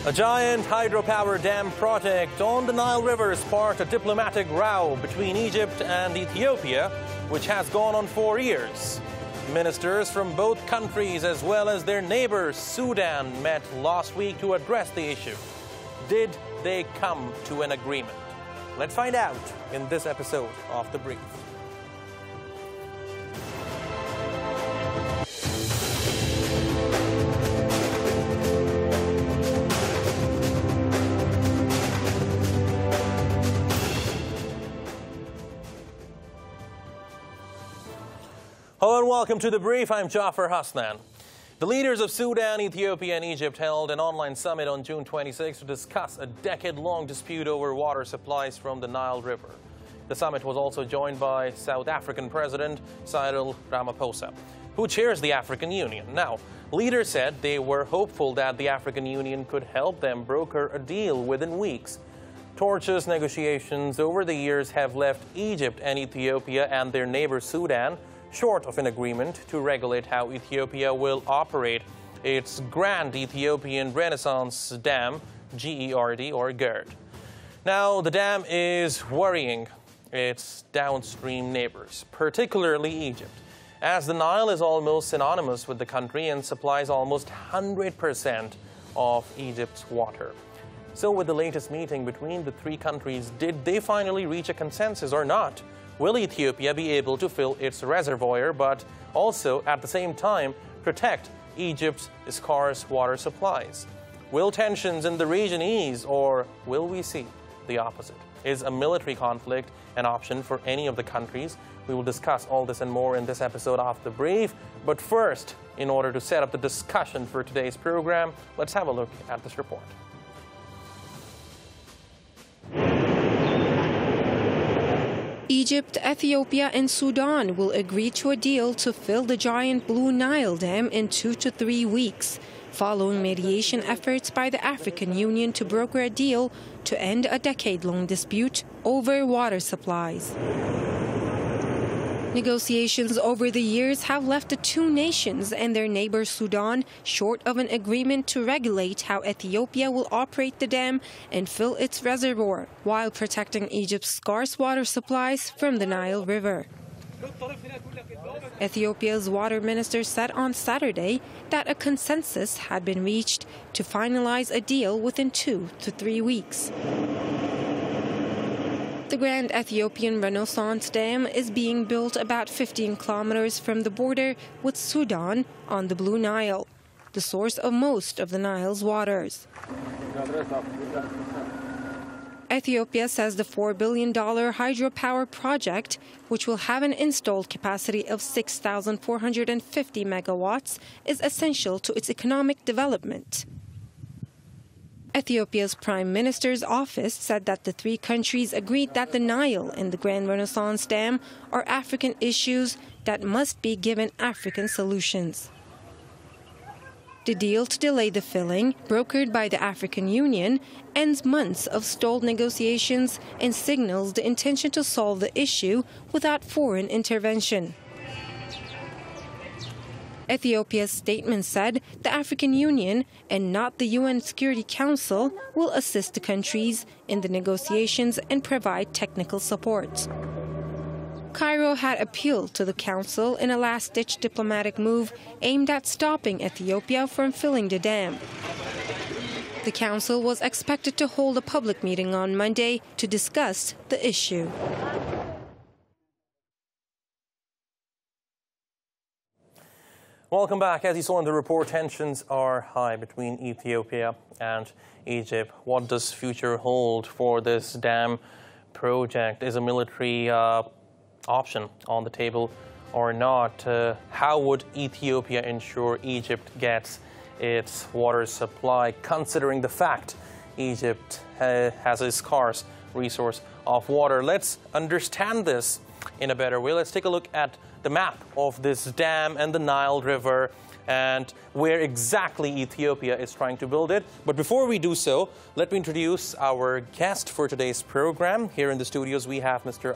A giant hydropower dam project on the Nile River sparked a diplomatic row between Egypt and Ethiopia, which has gone on for years. Ministers from both countries, as well as their neighbors, Sudan, met last week to address the issue. Did they come to an agreement? Let's find out in this episode of The Brief. Hello and welcome to The Brief. I'm Jafar Hasnain. The leaders of Sudan, Ethiopia and Egypt held an online summit on June 26 to discuss a decade-long dispute over water supplies from the Nile River. The summit was also joined by South African President Cyril Ramaphosa, who chairs the African Union. Now, leaders said they were hopeful that the African Union could help them broker a deal within weeks. Tortuous negotiations over the years have left Egypt and Ethiopia and their neighbor Sudan short of an agreement to regulate how Ethiopia will operate its Grand Ethiopian Renaissance Dam, GERD or GERD. Now, the dam is worrying its downstream neighbors, particularly Egypt, as the Nile is almost synonymous with the country and supplies almost 100% of Egypt's water. So with the latest meeting between the three countries, did they finally reach a consensus or not? Will Ethiopia be able to fill its reservoir, but also at the same time protect Egypt's scarce water supplies? Will tensions in the region ease, or will we see the opposite? Is a military conflict an option for any of the countries? We will discuss all this and more in this episode of The Brief. But first, in order to set up the discussion for today's program, let's have a look at this report. Egypt, Ethiopia and Sudan will agree to a deal to fill the giant Blue Nile Dam in 2 to 3 weeks, following mediation efforts by the African Union to broker a deal to end a decade-long dispute over water supplies. Negotiations over the years have left the two nations and their neighbor Sudan short of an agreement to regulate how Ethiopia will operate the dam and fill its reservoir, while protecting Egypt's scarce water supplies from the Nile River. Ethiopia's water minister said on Saturday that a consensus had been reached to finalize a deal within 2 to 3 weeks. The Grand Ethiopian Renaissance Dam is being built about 15 kilometers from the border with Sudan on the Blue Nile, the source of most of the Nile's waters. Ethiopia says the $4 billion hydropower project, which will have an installed capacity of 6,450 megawatts, is essential to its economic development. Ethiopia's Prime Minister's office said that the three countries agreed that the Nile and the Grand Renaissance Dam are African issues that must be given African solutions. The deal to delay the filling, brokered by the African Union, ends months of stalled negotiations and signals the intention to solve the issue without foreign intervention. Ethiopia's statement said the African Union and not the UN Security Council will assist the countries in the negotiations and provide technical support. Cairo had appealed to the Council in a last-ditch diplomatic move aimed at stopping Ethiopia from filling the dam. The Council was expected to hold a public meeting on Monday to discuss the issue. Welcome back. As you saw in the report, tensions are high between Ethiopia and Egypt. What does future hold for this dam project? Is a military option on the table or not? How would Ethiopia ensure Egypt gets its water supply, considering the fact Egypt has a scarce resource of water? Let's understand this in a better way. Let's take a look at the map of this dam and the Nile River and where exactly Ethiopia is trying to build it. But before we do so, let me introduce our guest for today's program. Here in the studios, we have Mr.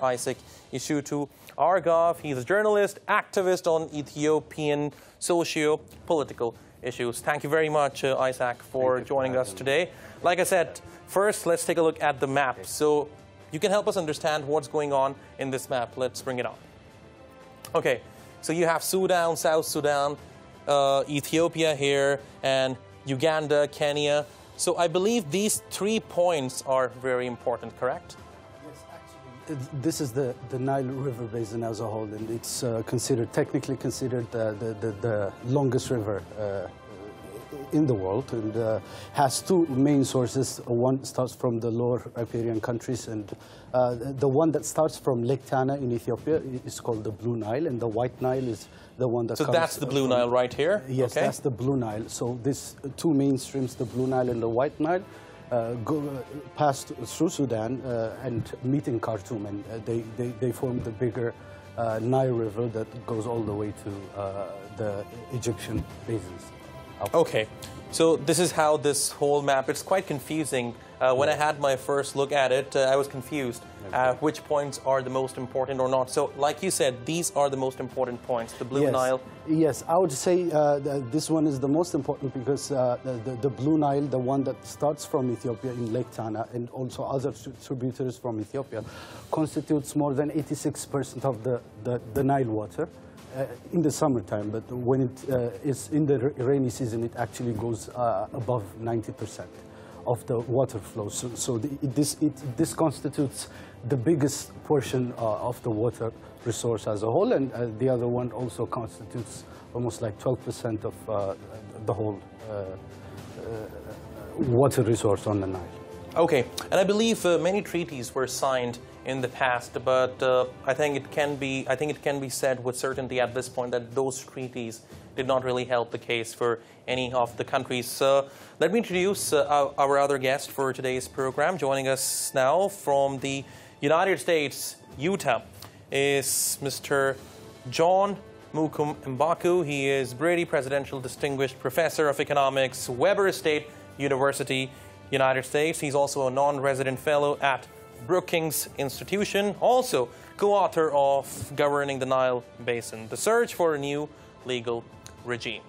Eshetu Argov. He's a journalist, activist on Ethiopian socio-political issues. Thank you very much, Isaac, for joining us today. Like I said, first, let's take a look at the map. So you can help us understand what's going on in this map. Let's bring it up. Okay, so you have Sudan, South Sudan, Ethiopia here, and Uganda, Kenya. So I believe these 3 points are very important, correct? Yes, actually, this is the Nile River Basin as a whole, and it's technically considered the longest river in the world, and has 2 main sources. One starts from the lower riparian countries, and the one that starts from Lake Tana in Ethiopia is called the Blue Nile, and the White Nile is the one that So comes that's the Blue Nile right here? Yes, okay. That's the Blue Nile. So these 2 main streams, the Blue Nile and the White Nile, pass through Sudan and meet in Khartoum, and they form the bigger Nile River that goes all the way to the Egyptian basins. Okay, so this is how this whole map, it's quite confusing. When I had my first look at it, I was confused which points are the most important or not. So like you said, these are the most important points, the Blue Nile. Yes, I would say this one is the most important because the Blue Nile, the one that starts from Ethiopia in Lake Tana and also other tributaries from Ethiopia, constitutes more than 86% of the Nile water. In the summertime, but when it is in the rainy season, it actually goes above 90% of the water flow. So this constitutes the biggest portion of the water resource as a whole, and the other one also constitutes almost like 12% of the whole water resource on the Nile. Okay, and I believe many treaties were signed in the past, but I think it can be said with certainty at this point that those treaties did not really help the case for any of the countries. Let me introduce our other guest for today's program. Joining us now from the United States, Utah, is Mr. John Mbaku. He is Brady Presidential Distinguished Professor of Economics, Weber State University, United States. He's also a non-resident fellow at Brookings Institution, also co-author of Governing the Nile Basin, The Search for a New Legal Regime.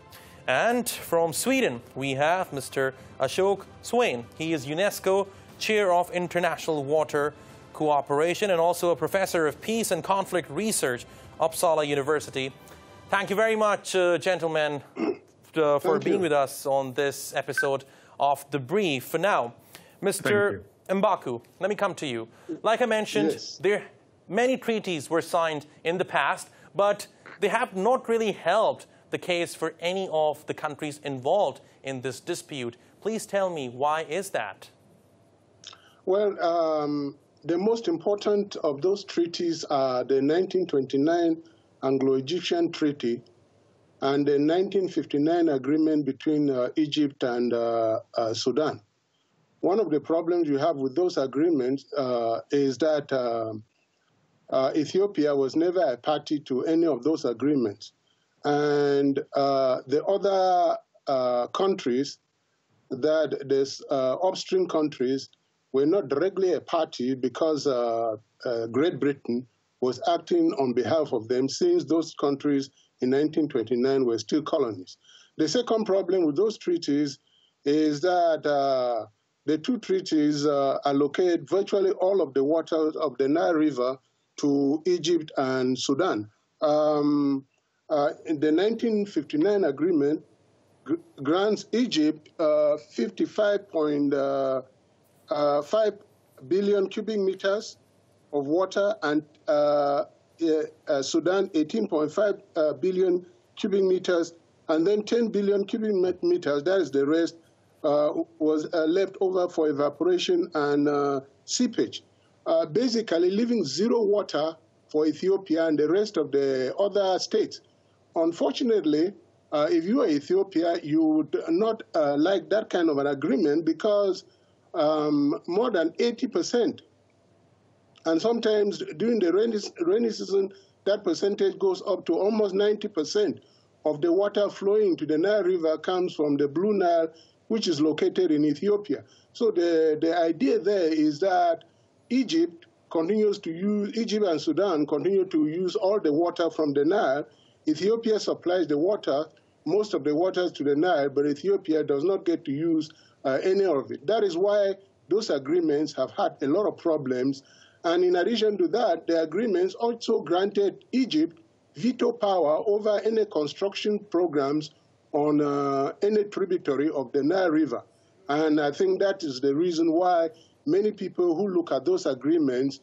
And from Sweden, we have Mr. Ashok Swain. He is UNESCO Chair of International Water Cooperation and also a Professor of Peace and Conflict Research, Uppsala University. Thank you very much, gentlemen, for being with us on this episode of The Brief. For now, Mr. Mbaku, let me come to you. Like I mentioned, many treaties were signed in the past, but they have not really helped the case for any of the countries involved in this dispute. Please tell me, why is that? Well, the most important of those treaties are the 1929 Anglo-Egyptian Treaty and the 1959 agreement between Egypt and Sudan. One of the problems you have with those agreements is that Ethiopia was never a party to any of those agreements. And the other countries, there's upstream countries, were not directly a party because Great Britain was acting on behalf of them since those countries in 1929 were still colonies. The second problem with those treaties is that the 2 treaties allocate virtually all of the waters of the Nile River to Egypt and Sudan. The 1959 agreement grants Egypt 55.5 billion cubic meters of water and Sudan 18.5 billion cubic meters, and then 10 billion cubic meters, that is the rest, was left over for evaporation and seepage, basically leaving 0 water for Ethiopia and the rest of the other states. Unfortunately, if you are Ethiopia, you would not like that kind of an agreement because more than 80%, and sometimes during the rainy season, that percentage goes up to almost 90% of the water flowing to the Nile River comes from the Blue Nile, which is located in Ethiopia. So the idea there is that Egypt and Sudan continue to use all the water from the Nile. Ethiopia supplies the water, most of the waters to the Nile, but Ethiopia does not get to use any of it. That is why those agreements have had a lot of problems. And in addition to that, the agreements also granted Egypt veto power over any construction programs on any tributary of the Nile River. And I think that is the reason why many people who look at those agreements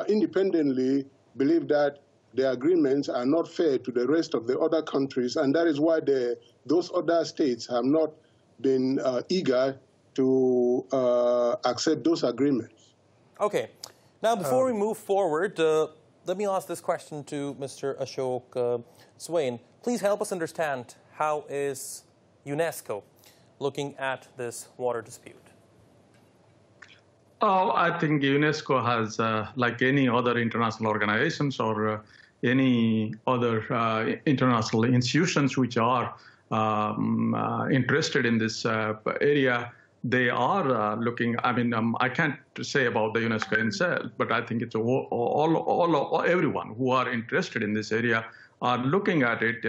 independently believe that the agreements are not fair to the rest of the other countries, and that is why those other states have not been eager to accept those agreements. Okay. Now, before we move forward, let me ask this question to Mr. Ashok Swain. Please help us understand, how is UNESCO looking at this water dispute? Oh, I think UNESCO has, like any other international organizations or any other international institutions which are interested in this area, they are looking. I mean, I can't say about the UNESCO itself, but I think it's everyone who are interested in this area are looking at it,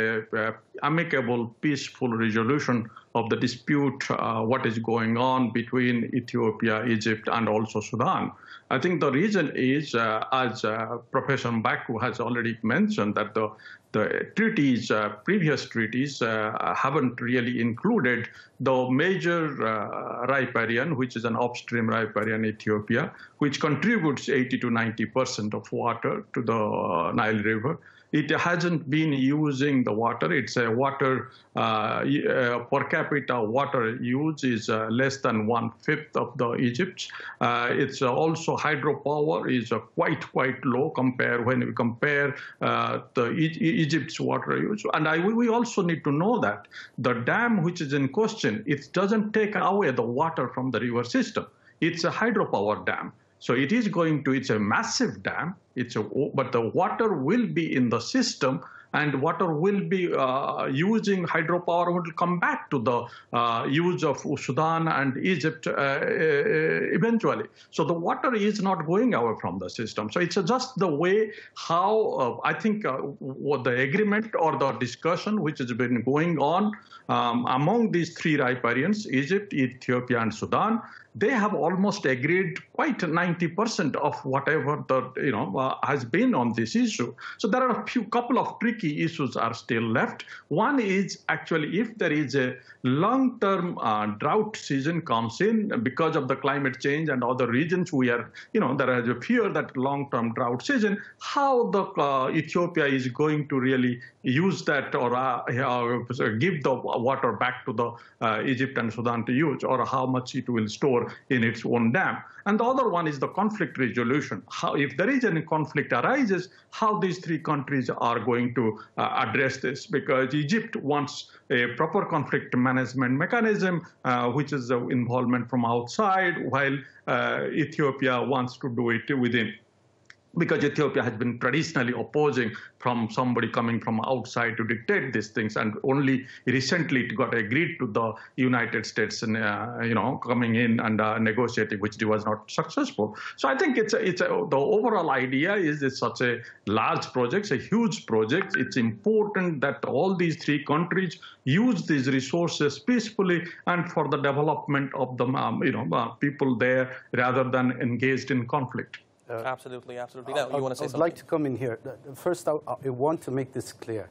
amicable, peaceful resolution of the dispute, what is going on between Ethiopia, Egypt, and also Sudan. I think the reason is, as Professor Mbaku has already mentioned, that the treaties, previous treaties, haven't really included the major riparian, which is an upstream riparian, Ethiopia, which contributes 80 to 90% of water to the Nile River. It hasn't been using the water. It's a water, per capita water use is less than 1/5 of the Egypt's. It's also hydropower is quite low when we compare the Egypt's water use. And we also need to know that the dam which is in question, it doesn't take away the water from the river system. It's a hydropower dam. So it is it's a massive dam, but the water will be in the system, and water will be using hydropower will come back to the use of Sudan and Egypt eventually. So the water is not going away from the system. So it's just the way how I think what the agreement or the discussion which has been going on among these three riparians, Egypt, Ethiopia, and Sudan, they have almost agreed quite 90% of whatever has been on this issue. So there are a couple of tricky issues are still left. One is actually if there is a long-term drought season comes in because of the climate change and other regions, there is a fear that long-term drought season, how the Ethiopia is going to really use that or give the water back to the Egypt and Sudan to use, or how much it will store in its own dam. And the other one is the conflict resolution. How, if there is any conflict arises, how these three countries are going to address this, because Egypt wants a proper conflict management mechanism, which is the involvement from outside, while Ethiopia wants to do it within. Because Ethiopia has been traditionally opposing from somebody coming from outside to dictate these things, and only recently it got agreed to the United States, coming in and negotiating, which was not successful. So I think the overall idea is it's such a large project, a huge project. It's important that all these three countries use these resources peacefully and for the development of the people there, rather than engaged in conflict. Absolutely. Now, you want to say something? I'd like to come in here. First, I want to make this clear.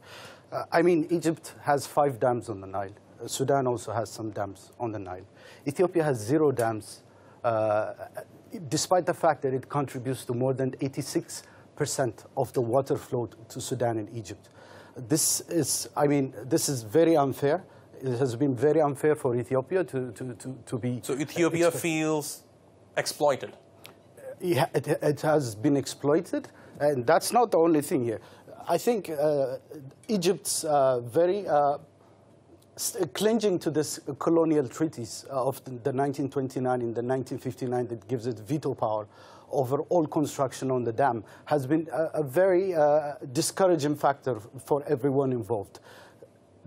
I mean, Egypt has 5 dams on the Nile. Sudan also has some dams on the Nile. Ethiopia has 0 dams, despite the fact that it contributes to more than 86% of the water flow to Sudan and Egypt. This is very unfair. It has been very unfair for Ethiopia to be... So Ethiopia feels exploited? Yeah, it has been exploited, and that's not the only thing here. I think Egypt's very clinging to this colonial treaties of the 1929 and the 1959 that gives it veto power over all construction on the dam has been a very discouraging factor for everyone involved.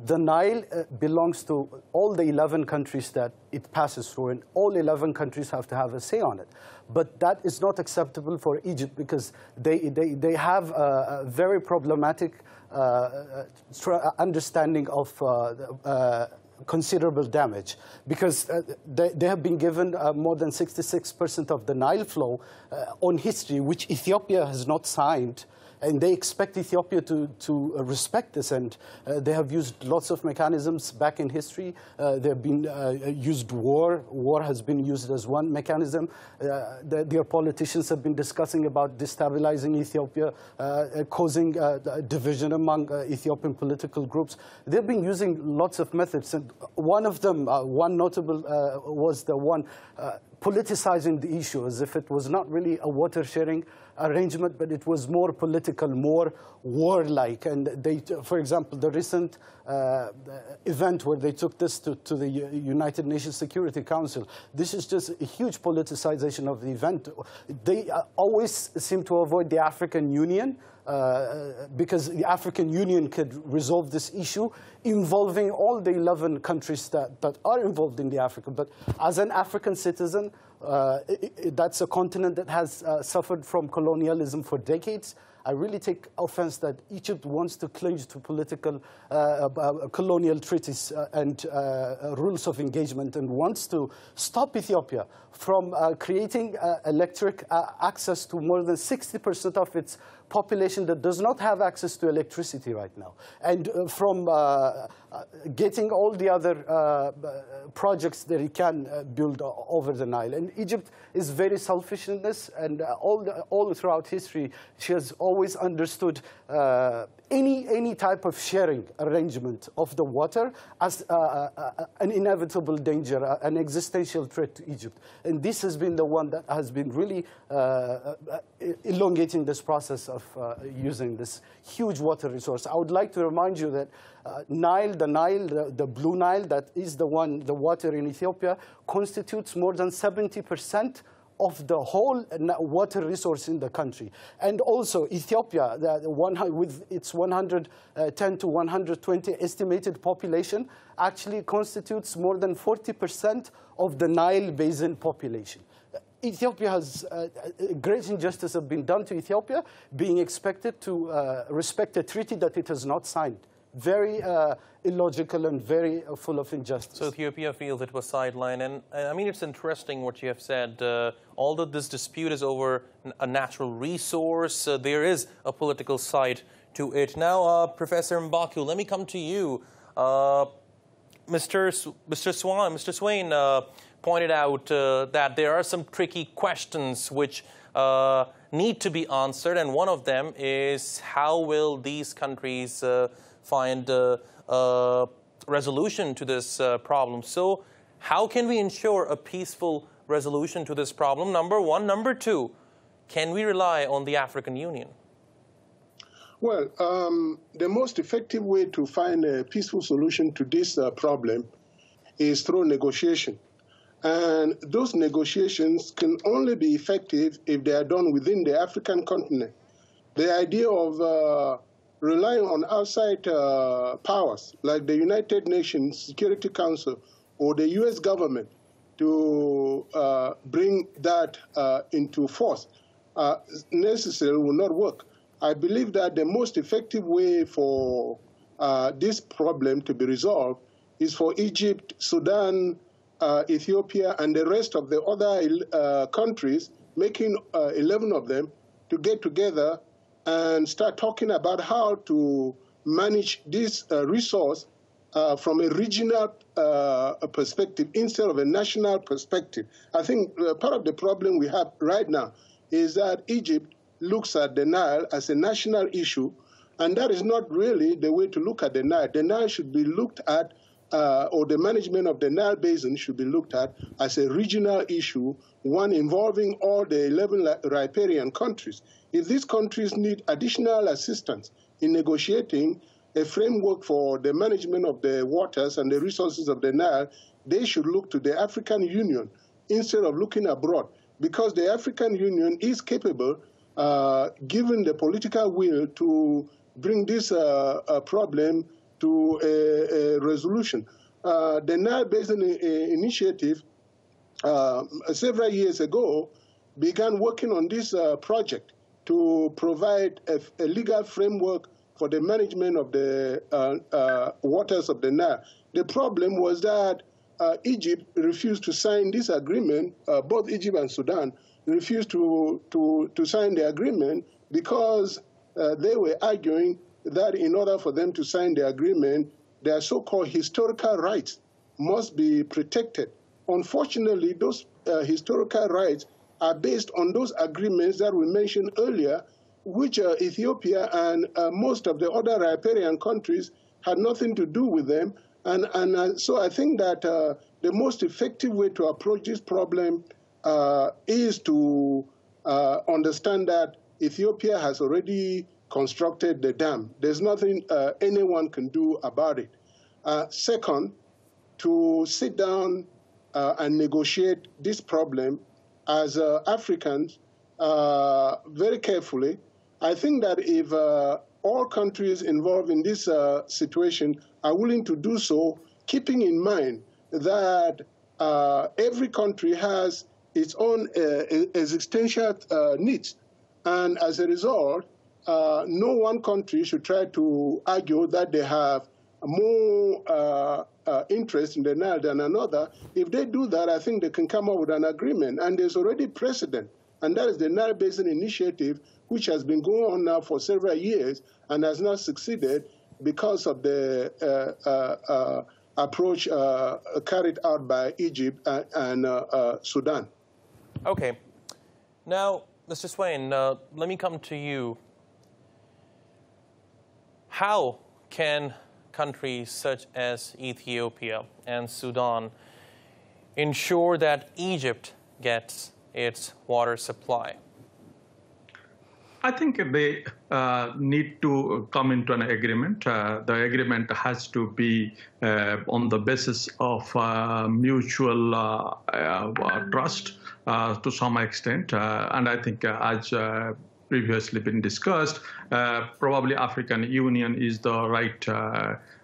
The Nile belongs to all the 11 countries that it passes through, and all 11 countries have to have a say on it. But that is not acceptable for Egypt because they have a very problematic understanding of considerable damage, because they have been given more than 66% of the Nile flow on history, which Ethiopia has not signed. And they expect Ethiopia to respect this, and they have used lots of mechanisms back in history. They have been used war. War has been used as one mechanism. Their politicians have been discussing about destabilizing Ethiopia, causing division among Ethiopian political groups. They've been using lots of methods, and one of them, one notable, was the one politicizing the issue as if it was not really a water sharing arrangement, but it was more political, more warlike. And they, for example, the recent event where they took this to the United Nations Security Council, this is just a huge politicization of the event. They always seem to avoid the African Union, because the African Union could resolve this issue involving all the 11 countries that are involved in the Africa. But as an African citizen, that's a continent that has suffered from colonialism for decades. I really take offense that Egypt wants to cling to political colonial treaties and rules of engagement, and wants to stop Ethiopia from creating electric access to more than 60% of its population that does not have access to electricity right now, and from getting all the other projects that it can build over the Nile. And Egypt is very selfish in this, and all throughout history, she has always understood any type of sharing arrangement of the water as an inevitable danger, an existential threat to Egypt. And this has been the one that has been really elongating this process of using this huge water resource. I would like to remind you that the Blue Nile, that is the water in Ethiopia, constitutes more than 70% of the whole water resource in the country. And also Ethiopia, with its 110 to 120 estimated population, actually constitutes more than 40% of the Nile Basin population. Ethiopia has great injustice have been done to Ethiopia, being expected to respect a treaty that it has not signed. Very illogical and very full of injustice. So Ethiopia feels it was sidelined. And I mean, it's interesting what you have said. Although this dispute is over a natural resource, there is a political side to it. Now, Professor Mbaku, let me come to you. Mr. Swain pointed out that there are some tricky questions which need to be answered, and one of them is how will these countries find a resolution to this problem? So how can we ensure a peaceful resolution to this problem? Number one. Number two, can we rely on the African Union? Well, the most effective way to find a peaceful solution to this problem is through negotiation. And those negotiations can only be effective if they are done within the African continent. The idea of relying on outside powers like the United Nations Security Council or the U.S. government to bring that into force necessarily will not work. I believe that the most effective way for this problem to be resolved is for Egypt, Sudan, Ethiopia, and the rest of the other countries, making 11 of them, to get together and start talking about how to manage this resource from a regional perspective instead of a national perspective. I think part of the problem we have right now is that Egypt looks at the Nile as a national issue, and that is not really the way to look at the Nile. The Nile should be looked at, or the management of the Nile Basin should be looked at as a regional issue, one involving all the 11 riparian countries. If these countries need additional assistance in negotiating a framework for the management of the waters and the resources of the Nile, they should look to the African Union instead of looking abroad. because the African Union is capable, given the political will, to bring this problem to a resolution. The Nile Basin Initiative, several years ago, began working on this project to provide a legal framework for the management of the waters of the Nile. The problem was that Egypt refused to sign this agreement. Both Egypt and Sudan refused to sign the agreement because they were arguing that in order for them to sign the agreement, their so-called historical rights must be protected. Unfortunately, those historical rights are based on those agreements that we mentioned earlier, which Ethiopia and most of the other riparian countries had nothing to do with them. And so I think that the most effective way to approach this problem is to understand that Ethiopia has already constructed the dam. There's nothing anyone can do about it. Second, to sit down and negotiate this problem as Africans very carefully. I think that if all countries involved in this situation are willing to do so, keeping in mind that every country has its own existential needs, and as a result, no one country should try to argue that they have more interest in the Nile than another. If they do that, I think they can come up with an agreement. And there's already precedent, and that is the Nile Basin Initiative, which has been going on now for several years and has not succeeded because of the approach carried out by Egypt and Sudan. Okay. Now, Mr. Swain, let me come to you. How can countries such as Ethiopia and Sudan ensure that Egypt gets its water supply? I think they need to come into an agreement. The agreement has to be on the basis of mutual trust to some extent. And I think as previously been discussed, probably African Union is the right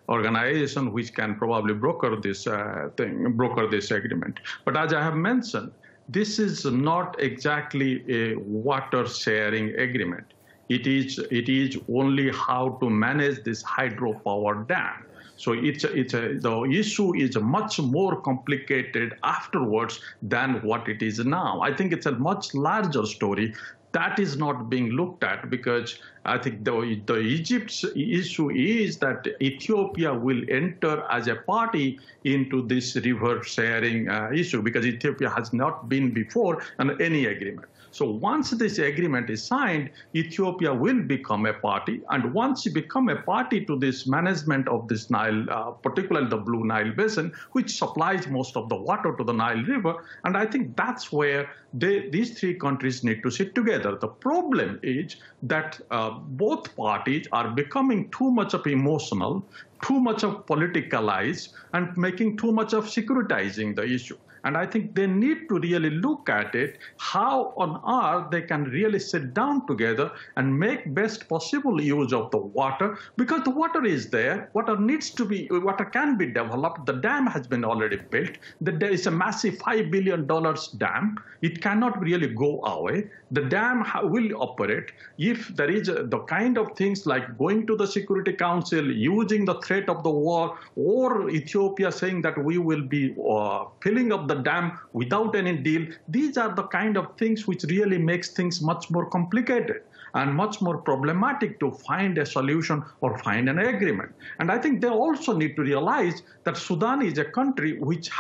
organization which can probably broker this agreement. But as I have mentioned, this is not exactly a water sharing agreement. It is only how to manage this hydropower dam. So the issue is much more complicated afterwards than what it is now. I think it's a much larger story. That is not being looked at because I think the Egypt's issue is that Ethiopia will enter as a party into this river sharing issue because Ethiopia has not been before on any agreement. So once this agreement is signed, Ethiopia will become a party. And once you become a party to this management of this Nile, particularly the Blue Nile Basin, which supplies most of the water to the Nile River, and I think that's where these three countries need to sit together. The problem is that both parties are becoming too much of emotional, too much of politicalized, and making too much of securitizing the issue. And I think they need to really look at it, how on earth they can really sit down together and make best possible use of the water, because the water is there, water can be developed. The dam has been already built. There is a massive $5 billion dam. It cannot really go away. The dam will operate. If there is the kind of things like going to the Security Council, using the threat of the war, or Ethiopia saying that we will be filling up the dam without any deal, these are the kind of things which really makes things much more complicated and much more problematic to find a solution or find an agreement. And I think they also need to realize that Sudan is a country which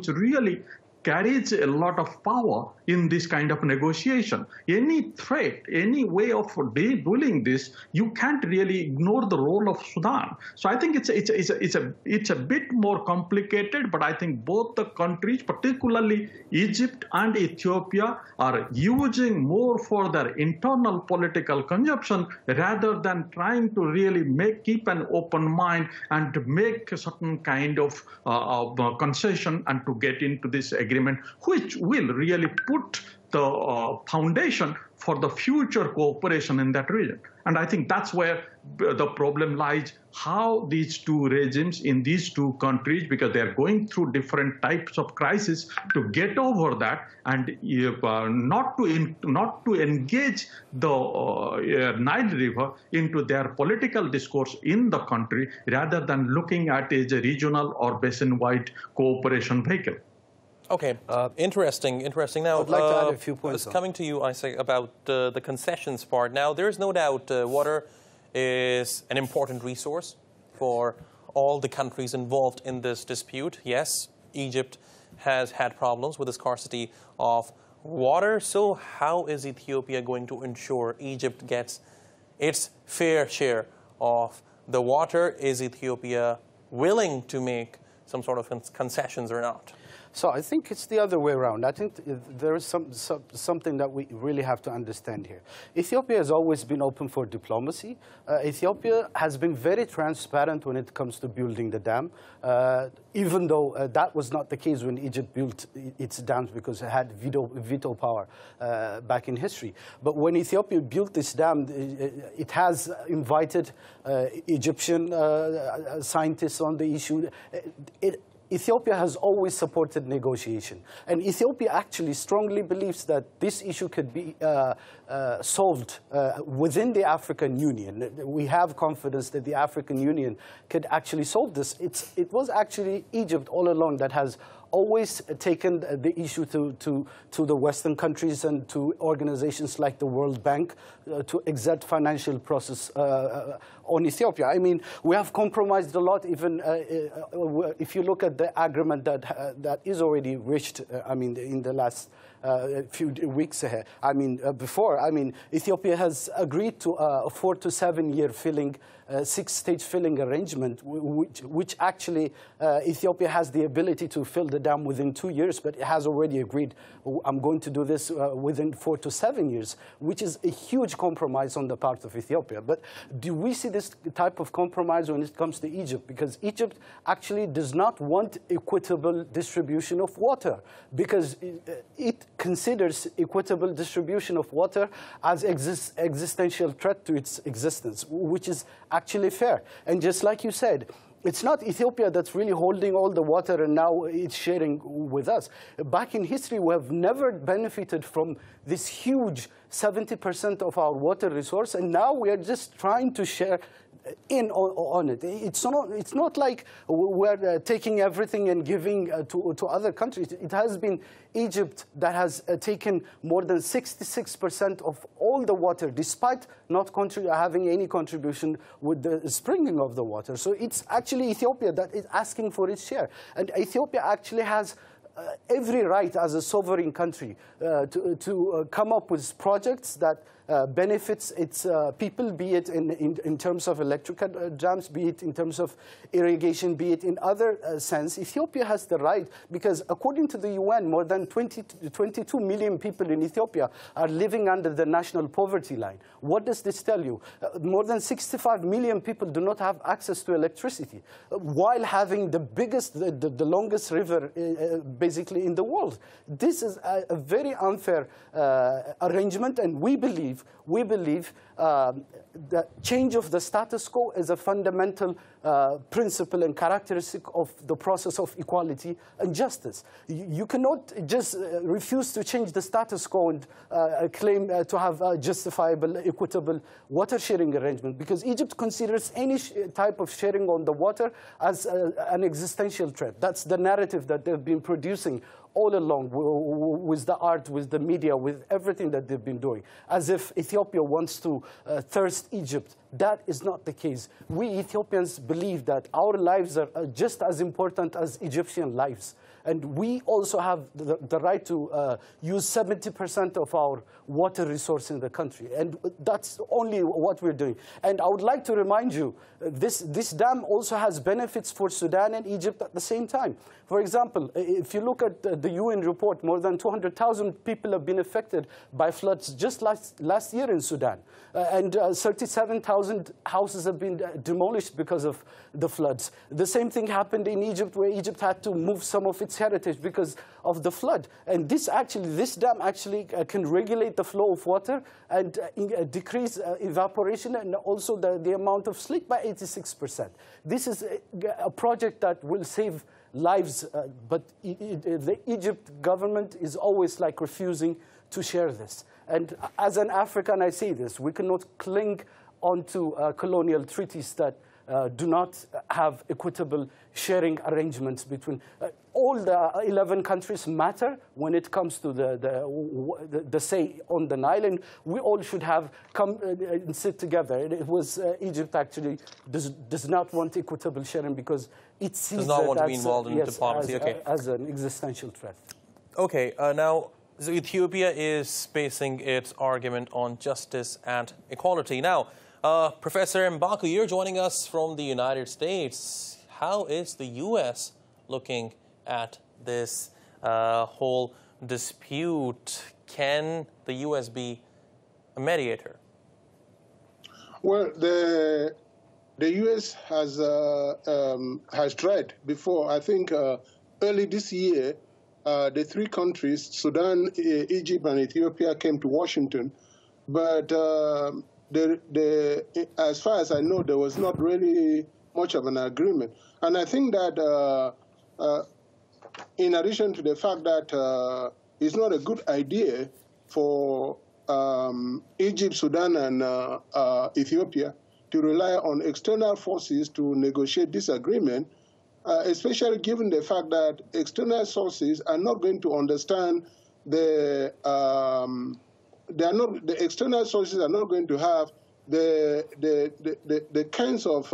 really carries a lot of power in this kind of negotiation. Any threat, any way of doing this, you can't really ignore the role of Sudan. So I think it's a bit more complicated, but I think both the countries, particularly Egypt and Ethiopia, are using more for their internal political consumption rather than trying to really keep an open mind and to make a certain kind of concession and to get into this agreement agreement, which will really put the foundation for the future cooperation in that region. And I think that's where the problem lies, how these two regimes in these two countries, because they're going through different types of crisis, to get over that and not to engage the Nile River into their political discourse in the country, rather than looking at it as a regional or basin-wide cooperation vehicle. Okay, interesting. Now, I'd like to add a few points. Coming to you, Isaac, about the concessions part. Now, there's no doubt water is an important resource for all the countries involved in this dispute. Yes, Egypt has had problems with the scarcity of water. So how is Ethiopia going to ensure Egypt gets its fair share of the water? Is Ethiopia willing to make some sort of concessions or not? So I think it's the other way around. I think there is something that we really have to understand here. Ethiopia has always been open for diplomacy. Ethiopia has been very transparent when it comes to building the dam, even though that was not the case when Egypt built its dams, because it had veto power back in history. But when Ethiopia built this dam, it has invited Egyptian scientists on the issue. Ethiopia has always supported negotiation. And Ethiopia actually strongly believes that this issue could be solved within the African Union. We have confidence that the African Union could actually solve this. It was actually Egypt all along that has always taken the issue to the Western countries and to organizations like the World Bank to exert financial process on Ethiopia. I mean, we have compromised a lot, even if you look at the agreement that is already reached, I mean, in the last few weeks ahead. I mean, before, I mean, Ethiopia has agreed to a 4 to 7 year filling, 6-stage filling arrangement, which actually Ethiopia has the ability to fill the dam within 2 years, but it has already agreed, I'm going to do this within 4 to 7 years, which is a huge compromise on the part of Ethiopia. But do we see this type of compromise when it comes to Egypt? Because Egypt actually does not want equitable distribution of water, because it considers equitable distribution of water as existential threat to its existence, which is actually fair. And just like you said, it's not Ethiopia that's really holding all the water and now it's sharing with us. Back in history, we have never benefited from this huge 70% of our water resource, and now we are just trying to share in on it. It's not like we're taking everything and giving to other countries. It has been Egypt that has taken more than 66% of all the water, despite not having any contribution with the springing of the water. So it's actually Ethiopia that is asking for its share. And Ethiopia actually has every right as a sovereign country to come up with projects that benefits its people, be it in terms of electrical dams, be it in terms of irrigation, be it in other sense. Ethiopia has the right, because according to the UN, more than 22 million people in Ethiopia are living under the national poverty line. What does this tell you? More than 65 million people do not have access to electricity, while having the biggest, the longest river basically in the world. This is a very unfair arrangement, and we believe the change of the status quo is a fundamental principle and characteristic of the process of equality and justice. You cannot just refuse to change the status quo and claim to have a justifiable, equitable water sharing arrangement, because Egypt considers any type of sharing on the water as an existential threat. That's the narrative that they've been producing all along with the art, with the media, with everything that they've been doing, as if Ethiopia wants to thirst Egypt. That is not the case. We Ethiopians believe that our lives are just as important as Egyptian lives. And we also have the right to use 70% of our water resource in the country. And that's only what we're doing. And I would like to remind you, this dam also has benefits for Sudan and Egypt at the same time. For example, if you look at the UN report, more than 200,000 people have been affected by floods just last year in Sudan. And 37,000 100,000 houses have been demolished because of the floods. The same thing happened in Egypt, where Egypt had to move some of its heritage because of the flood. And this dam actually can regulate the flow of water and decrease evaporation and also the amount of sleet by 86%. This is a project that will save lives, but the Egypt government is always like refusing to share this. And as an African, I say this, we cannot cling onto colonial treaties that do not have equitable sharing arrangements between all the 11 countries matter when it comes to the say on the Nile, and we all should have come and sit together. It was Egypt actually does not want equitable sharing because it sees does not want to be involved in diplomacy. As an existential threat. Okay, now so Ethiopia is basing its argument on justice and equality. Now, Professor Mbaku, you're joining us from the United States. How is the U.S. looking at this whole dispute? Can the U.S. be a mediator? Well, the U.S. has tried before. I think early this year, the three countries, Sudan, Egypt, and Ethiopia, came to Washington. But as far as I know, there was not really much of an agreement. And I think that in addition to the fact that it's not a good idea for Egypt, Sudan, and Ethiopia to rely on external forces to negotiate this agreement, especially given the fact that external sources are not going to understand the external sources are not going to have the kinds of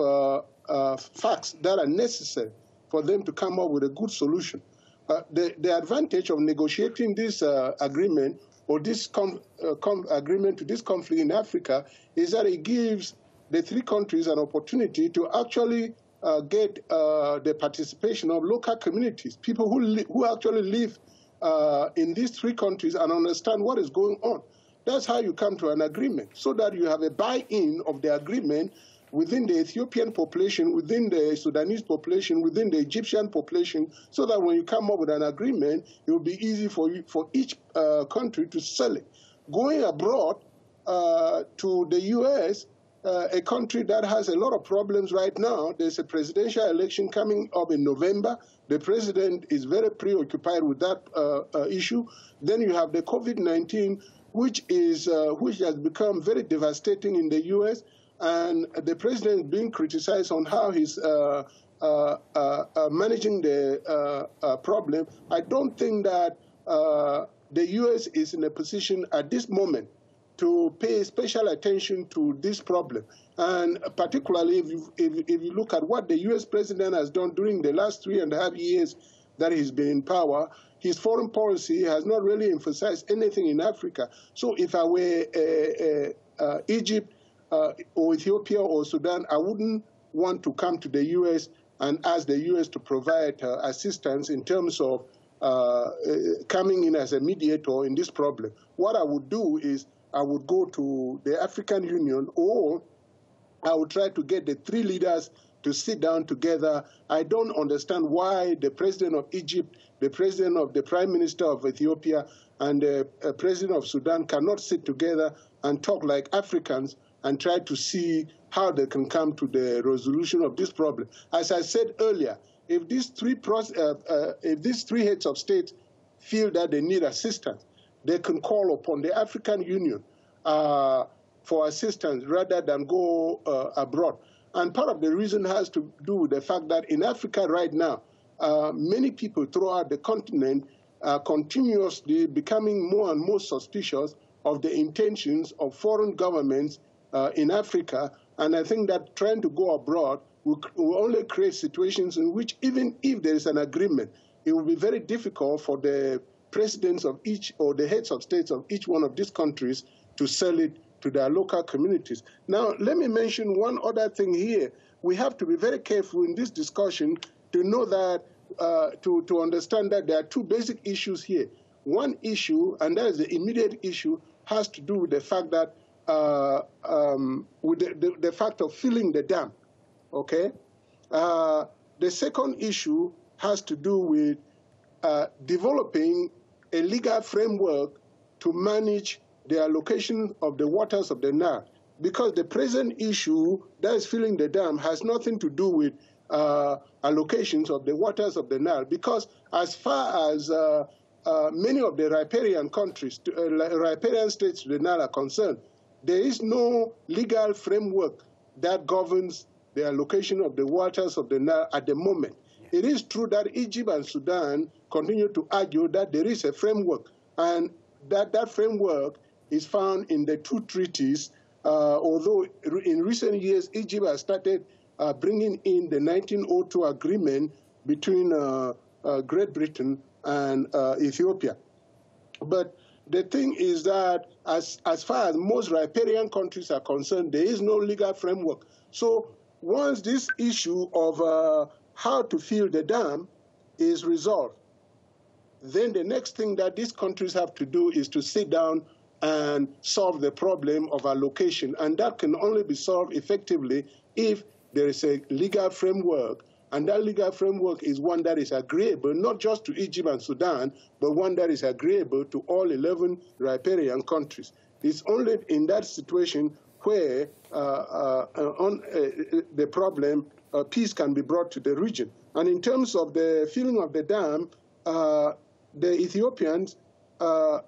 facts that are necessary for them to come up with a good solution. The advantage of negotiating this agreement or this agreement to this conflict in Africa is that it gives the three countries an opportunity to actually get the participation of local communities, people who actually live in these three countries and understand what is going on. That's how you come to an agreement, so that you have a buy-in of the agreement within the Ethiopian population, within the Sudanese population, within the Egyptian population, so that when you come up with an agreement, it will be easy for each country to sell it. Going abroad to the U.S., a country that has a lot of problems right now. There's a presidential election coming up in November. The president is very preoccupied with that issue. Then you have the COVID-19, which has become very devastating in the U.S., and the president is being criticized on how he's managing the problem. I don't think that the U.S. is in a position at this moment to pay special attention to this problem. And particularly if you look at what the U.S. president has done during the last 3.5 years that he's been in power, his foreign policy has not really emphasized anything in Africa. So if I were Egypt or Ethiopia or Sudan, I wouldn't want to come to the U.S. and ask the U.S. to provide assistance in terms of coming in as a mediator in this problem. What I would do is I would go to the African Union, or I would try to get the three leaders to sit down together. I don't understand why the president of Egypt, the president of the prime minister of Ethiopia, and the president of Sudan cannot sit together and talk like Africans and try to see how they can come to the resolution of this problem. As I said earlier, if these three heads of state feel that they need assistance, they can call upon the African Union for assistance rather than go abroad. And part of the reason has to do with the fact that in Africa right now, many people throughout the continent are continuously becoming more and more suspicious of the intentions of foreign governments in Africa. And I think that trying to go abroad will only create situations in which, even if there is an agreement, it will be very difficult for the presidents of each, or the heads of states of each one of these countries, to sell it to their local communities. Now, let me mention one other thing here. We have to be very careful in this discussion to know that, to understand that there are two basic issues here. One issue, and that is the immediate issue, has to do with the fact that the fact of filling the dam, okay? The second issue has to do with developing a legal framework to manage the allocation of the waters of the Nile, because the present issue that is filling the dam has nothing to do with allocations of the waters of the Nile, because as far as many of the riparian countries, riparian states to the Nile are concerned, there is no legal framework that governs the allocation of the waters of the Nile at the moment. It is true that Egypt and Sudan continue to argue that there is a framework, and that framework is found in the two treaties, although in recent years, Egypt has started bringing in the 1902 agreement between Great Britain and Ethiopia. But the thing is that as far as most riparian countries are concerned, there is no legal framework. So once this issue of how to fill the dam is resolved, then the next thing that these countries have to do is to sit down and solve the problem of allocation. And that can only be solved effectively if there is a legal framework, and that legal framework is one that is agreeable, not just to Egypt and Sudan, but one that is agreeable to all 11 riparian countries. It's only in that situation where the problem, peace can be brought to the region. And in terms of the filling of the dam, the Ethiopians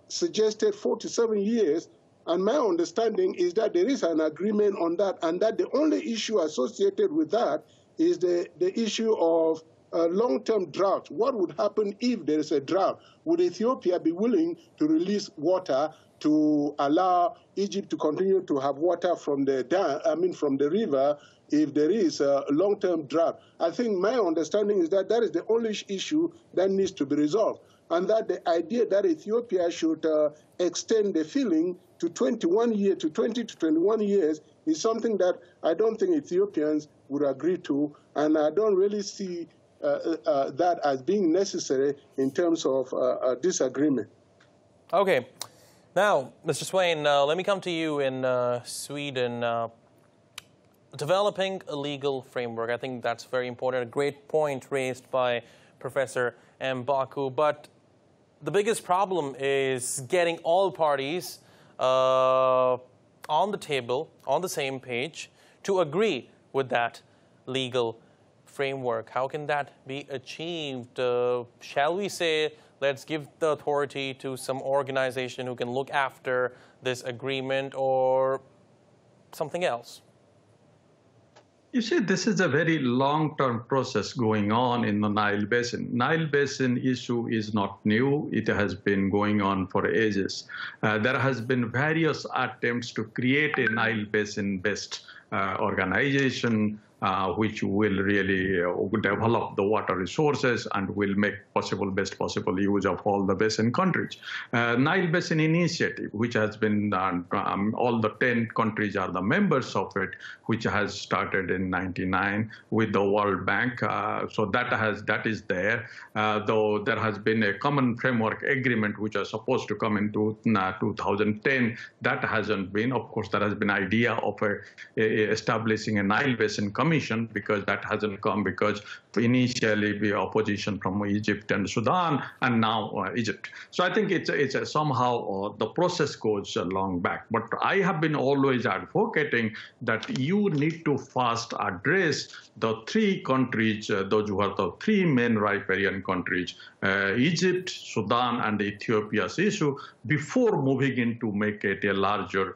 suggested 47 years, and my understanding is that there is an agreement on that, and that the only issue associated with that is the issue of long-term drought. What would happen if there is a drought? Would Ethiopia be willing to release water to allow Egypt to continue to have water from the dam, from the river, if there is a long-term drought? I think my understanding is that that is the only issue that needs to be resolved, and that the idea that Ethiopia should extend the filling to 20 to 21 years is something that I don't think Ethiopians would agree to, and I don't really see that as being necessary in terms of disagreement. Okay. Now, Mr. Swain, let me come to you in Sweden. Developing a legal framework, I think that's very important. A great point raised by Professor Mbaku. But the biggest problem is getting all parties on the table, on the same page, to agree with that legal framework. How can that be achieved? Shall we say, let's give the authority to some organization who can look after this agreement, or something else? You see, this is a very long-term process going on in the Nile Basin. Nile Basin issue is not new. It has been going on for ages. There has been various attempts to create a Nile Basin-based organization which will really develop the water resources and will make best possible use of all the basin countries. Nile Basin Initiative, which has been all the 10 countries are the members of it, which has started in '99 with the World Bank. So that is there. Though there has been a common framework agreement which was supposed to come into 2010, that hasn't been. Of course, there has been idea of establishing a Nile Basin Commission, because that hasn't come, because initially the opposition from Egypt and Sudan, and now Egypt. So I think it's somehow the process goes long back. But I have been always advocating that you need to first address the three countries, those who are the three main riparian countries, Egypt, Sudan, and Ethiopia's issue, before moving into make it a larger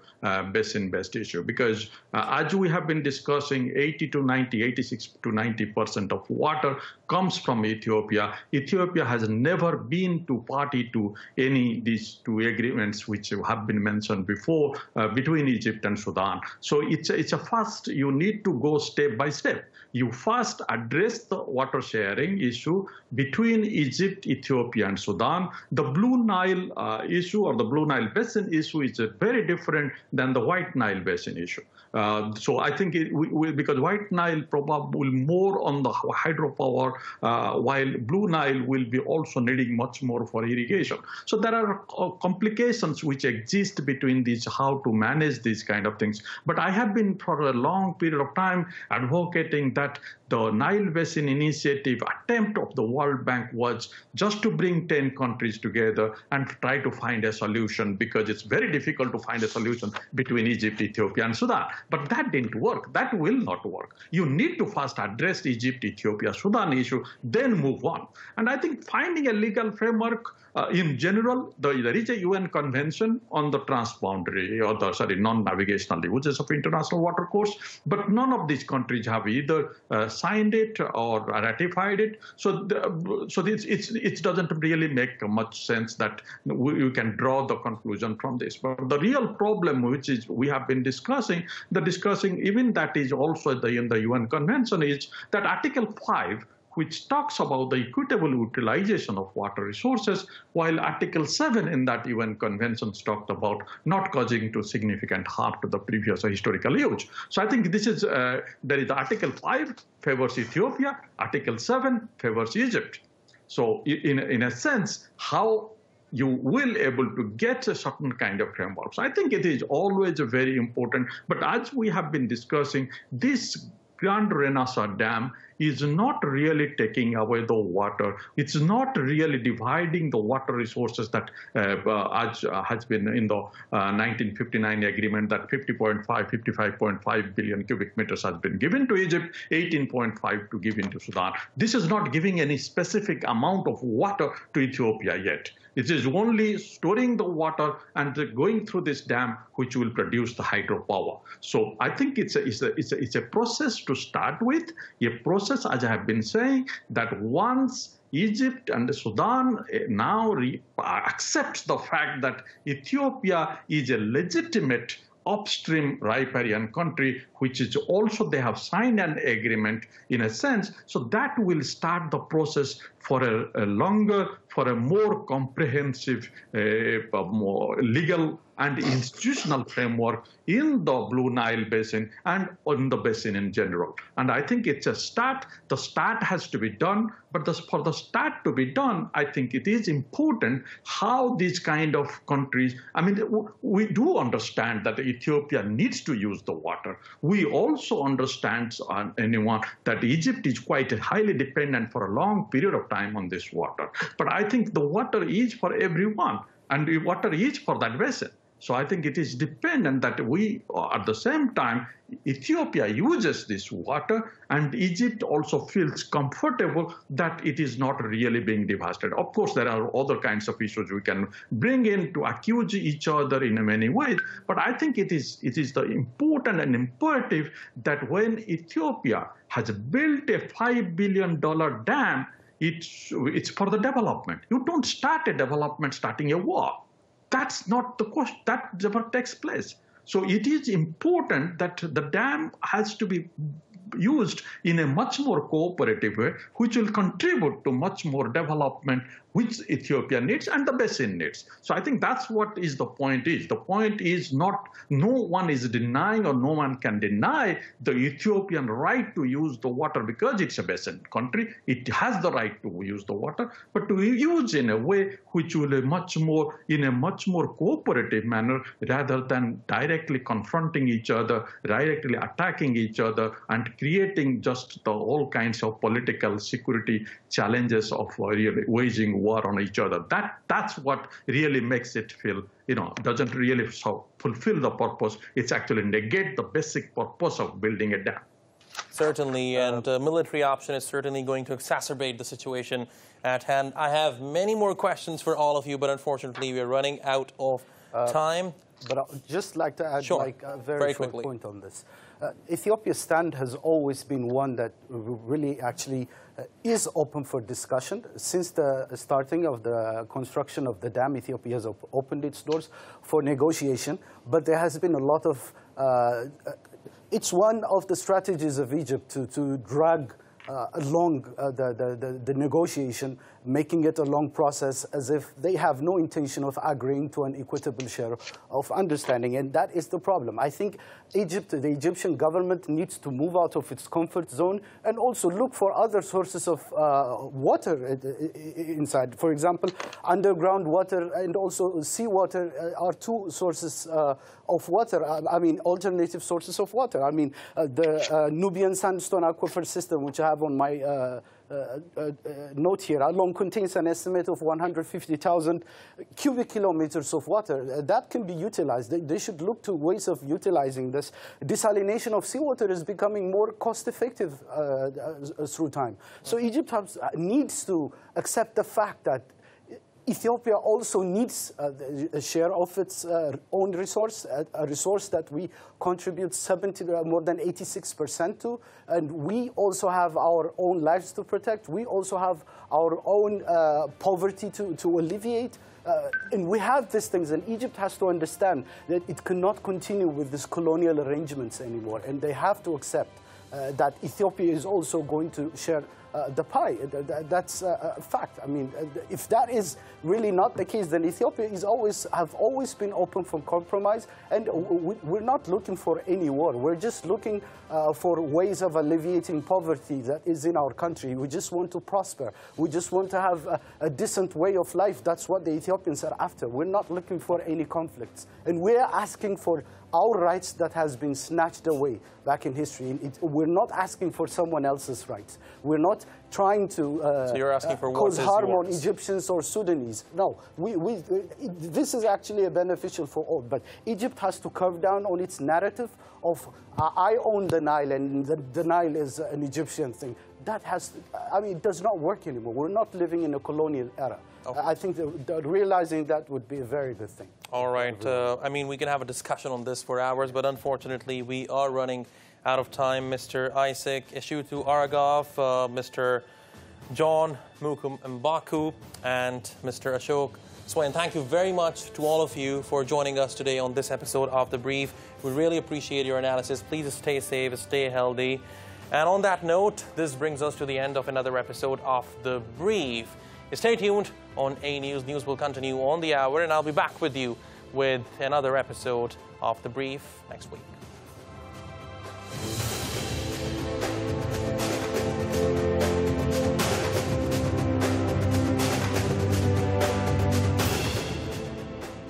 basin-based issue. Because as we have been discussing, 86 to 90% of water comes from Ethiopia. Ethiopia has never been to party to any these two agreements which have been mentioned before between Egypt and Sudan. So it's a first, you need to go step by step. You first address the water sharing issue between Egypt, Ethiopia, and Sudan. The Blue Nile issue, or the Blue Nile Basin issue, is very different than the White Nile Basin issue. So I think because White Nile probably more on the hydropower, while Blue Nile will be also needing much more for irrigation. So there are complications which exist between these, how to manage these kind of things. But I have been for a long period of time advocating that the Nile Basin Initiative attempt of the World Bank was just to bring 10 countries together and try to find a solution, because it's very difficult to find a solution between Egypt, Ethiopia, and Sudan. But that didn't work. That will not work. You need to first address the Egypt, Ethiopia, Sudan issue, then move on. And I think finding a legal framework in general, there is a UN convention on the transboundary, or the, non-navigational uses of international water course, but none of these countries have either signed it or ratified it. So, it doesn't really make much sense that you can draw the conclusion from this. But the real problem, which is we have been discussing, even that is also in the UN convention, is that Article 5, which talks about the equitable utilization of water resources, while Article 7 in that UN convention talked about not causing to significant harm to the previous or historical use. So I think this is, there is Article 5 favors Ethiopia, Article 7 favors Egypt. So in a sense, how you will able to get a certain kind of framework. So I think it is always very important. But as we have been discussing, this Grand Renassa Dam is not really taking away the water. It's not really dividing the water resources that has been in the 1959 agreement, that 55.5 billion cubic meters has been given to Egypt, 18.5 to give into Sudan. This is not giving any specific amount of water to Ethiopia yet. It is only storing the water and going through this dam, which will produce the hydropower. So I think it's a process to start with, a process, as I have been saying, that once Egypt and Sudan now accepts the fact that Ethiopia is a legitimate upstream riparian country, which is also they have signed an agreement in a sense. So that will start the process for a longer, for a more comprehensive, more legal and institutional framework in the Blue Nile Basin and on the basin in general. And I think it's a start. The start has to be done. But for the start to be done, I think it is important how these kind of countries, I mean, we do understand that Ethiopia needs to use the water. We also understand, anyone, that Egypt is quite highly dependent for a long period of time on this water. But I think the water is for everyone, and the water is for that basin. So I think it is dependent that we, at the same time, Ethiopia uses this water, and Egypt also feels comfortable that it is not really being devastated. Of course, there are other kinds of issues we can bring in to accuse each other in many ways, but I think it is the important and imperative that when Ethiopia has built a $5 billion dam, it's for the development. You don't start a development starting a war. That's not the question. That never takes place. So it is important that the dam has to be used in a much more cooperative way, which will contribute to much more development, which Ethiopia needs and the basin needs. So I think that's what is the point is. The point is not, no one is denying or no one can deny the Ethiopian right to use the water because it's a basin country. It has the right to use the water, but to use in a way which will in a much more cooperative manner rather than directly confronting each other, directly attacking each other, and creating just the all kinds of political security challenges of really waging war on each other. That's what really makes it feel, doesn't really fulfill the purpose. It's actually negate the basic purpose of building a dam. Certainly, and a military option is certainly going to exacerbate the situation at hand. I have many more questions for all of you, but unfortunately we are running out of time. But I'd just like to add a very short quickly point on this. Ethiopia's stand has always been one that really actually is open for discussion. Since the starting of the construction of the dam, Ethiopia has opened its doors for negotiation, but there has been a lot of, it's one of the strategies of Egypt to drag along the negotiation, making it a long process as if they have no intention of agreeing to an equitable share of understanding. And that is the problem. I think Egypt, the Egyptian government needs to move out of its comfort zone and also look for other sources of water inside. For example, underground water and also seawater are two sources of water. I mean, alternative sources of water. I mean, the Nubian sandstone aquifer system, which I have on my note here, alone contains an estimate of 150,000 cubic kilometers of water. That can be utilized. They should look to ways of utilizing this. Desalination of seawater is becoming more cost-effective through time. So Egypt needs to accept the fact that Ethiopia also needs a share of its own resource, a resource that we contribute more than 86% to, and we also have our own lives to protect. We also have our own poverty to alleviate. And we have these things, and Egypt has to understand that it cannot continue with these colonial arrangements anymore, and they have to accept that Ethiopia is also going to share the pie. That's a fact. I mean, if that is really not the case, then Ethiopia is have always been open for compromise, and we're not looking for any war. We're just looking for ways of alleviating poverty that is in our country. We just want to prosper. We just want to have a decent way of life. That's what the Ethiopians are after. We're not looking for any conflicts, and we're asking for our rights that has been snatched away back in history. We're not asking for someone else's rights. We're not trying to so you're asking for cause harm on Egyptians or Sudanese. No, this is actually beneficial for all. But Egypt has to curve down on its narrative of I own the Nile and the Nile is an Egyptian thing. That it does not work anymore. We're not living in a colonial era. Okay. I think that realizing that would be a very good thing. All right. I mean, we can have a discussion on this for hours, but unfortunately, we are running out of time. Mr. Isaac Eshetu Aragov, Mr. John Mbaku, and Mr. Ashok Swain, thank you very much to all of you for joining us today on this episode of The Brief. We really appreciate your analysis. Please stay safe, stay healthy. And on that note, this brings us to the end of another episode of The Brief. Stay tuned on ANews. News will continue on the hour, and I'll be back with you with another episode of The Brief next week.